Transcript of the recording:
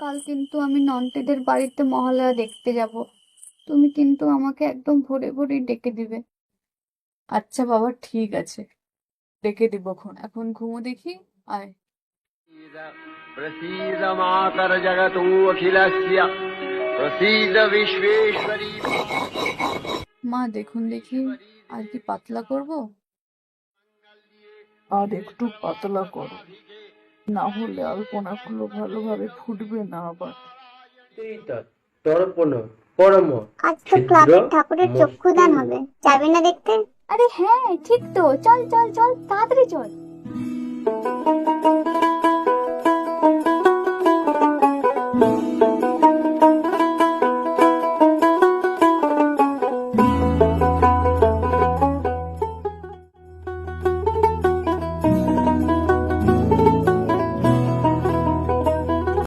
কাল কিন্তু আমি নন্টেদের বাড়িতে মহালয়া দেখতে যাব। তুমি কিন্তু আমাকে একদম ভোরে ভোরেই ডেকে দিবে। আচ্ছা বাবা, ঠিক আছে, ডেকে দিব। এখন ঘুমো দেখি। আয়। प्रसीद मातर जगतोऽखिलस्य प्रसीद विश्वेश्वरी মা দেখুন দেখি, আর কি পাতলা করব? আর একটু পাতলা করো, না হলে আলপনাগুলো ভালোভাবে ফুটবে না আবার। তর্পণ পরম আজ তো ছিদ্র ক্লাবের ঠাকুরের মস্তু। চক্ষুদান হবে, যাবি না দেখতে? আরে হ্যাঁ, ঠিক তো, চল চল চল, তাড়াতাড়ি চল।